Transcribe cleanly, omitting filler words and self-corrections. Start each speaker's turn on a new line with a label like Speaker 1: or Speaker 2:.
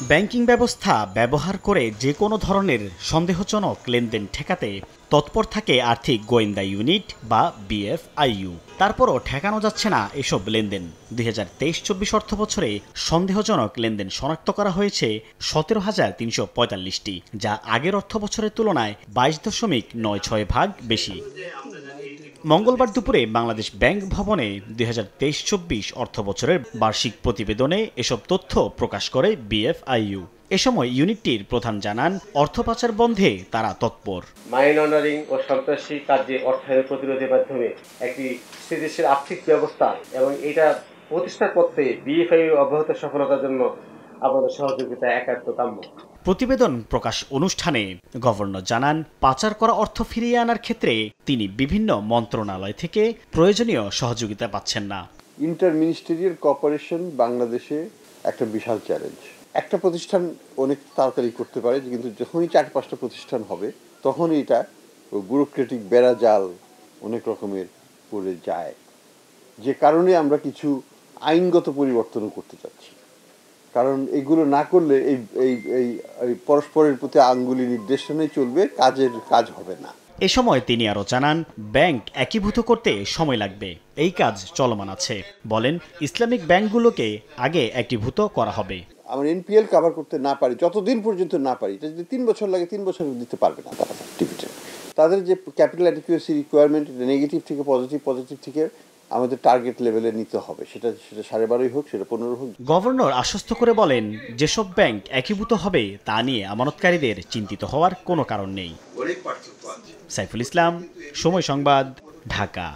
Speaker 1: Banking ব্যবস্থা ব্যবহার করে যে কোনো ধরনের সন্দেহজনক লেনদেন ঠেকাতে তৎপর থাকে আর্থিক গোয়েন্দা ইউনিট বা বিএফআইইউ। তারপরও ঠেকানো যাচ্ছে না এসব লেনদেন। 2023-24 অর্থবছরে সন্দেহজনক লেনদেন শনাক্ত করা হয়েছে 17,345টি, যা আগের অর্থবছরের তুলনায় 22.96% বেশি। মঙ্গলবার দুপুরে বাংলাদেশ ব্যাংক ভবনে 2023-24 অর্থবছরের বার্ষিক প্রতিবেদনে এসব তথ্য প্রকাশ করে বিএফআইইউ। এ সময় ইউনিটটির প্রধান জানান, অর্থ পাচার বন্ধে তারা তৎপর।
Speaker 2: মানি লন্ডারিং ও সন্ত্রাসী কার্যে অর্থায়ন প্রতিরোধের মাধ্যমে একটি স্থিতিশীল আর্থিক ব্যবস্থা এবং এটা প্রতিষ্ঠা করতে বিএফআইইউ অব্যাহত সফলতার জন্য আপনাদের সহযোগিতা একান্ত কাম্য।
Speaker 1: প্রতিবেদন প্রকাশ অনুষ্ঠানে গভর্নর জানান, পাচার করা অর্থ ফিরিয়ে আনার ক্ষেত্রে তিনি বিভিন্ন মন্ত্রণালয় থেকে প্রয়োজনীয় সহযোগিতা পাচ্ছেন না।
Speaker 3: ইন্টার মিনিস্টেরিয়াল কোঅপারেশন বাংলাদেশে একটা বিশাল চ্যালেঞ্জ। একটা প্রতিষ্ঠান অনেক তাড়াতাড়ি করতে পারে, কিন্তু যখনই 4-5টা প্রতিষ্ঠান হবে তখন এটা ব্যুরোক্রেটিক বেড়াজাল অনেক রকমের পড়ে যায়, যে কারণে আমরা কিছু আইনগত পরিবর্তনও করতে চাচ্ছি। কারণ এগুলো না করলে এই পরস্পরের প্রতি আঙ্গুলি নির্দেশনাই চলবে, কাজ হবে না।
Speaker 1: এ সময় তিনি আরও জানান, ব্যাংক একীভূত করতে সময় লাগবে, এই কাজ চলমান আছে। বলেন, ইসলামিক ব্যাংকগুলোকে আগে একীভূত করা হবে।
Speaker 3: আমরা এনপিএল কভার করতে না পারি, যতদিন পর্যন্ত না পারি, এটা যদি 3 বছর লাগে 3 বছর দিতে পারবে না তারা ডিভিডেন্ড। তাদের যে ক্যাপিটাল অ্যাডিকুয়েসি রিকোয়ারমেন্ট, নেগেটিভ থেকে পজিটিভ থেকে আমাদের টার্গেট লেভেলে নিতে হবে। সেটা 12.5 হোক, সেটা 15 হোক।
Speaker 1: গভর্নর আশ্বস্ত করে বলেন, যেসব ব্যাংক একীভূত হবে তা নিয়ে আমানতকারীদের চিন্তিত হওয়ার কোনো কারণ নেই। সাইফুল ইসলাম, সময় সংবাদ, ঢাকা।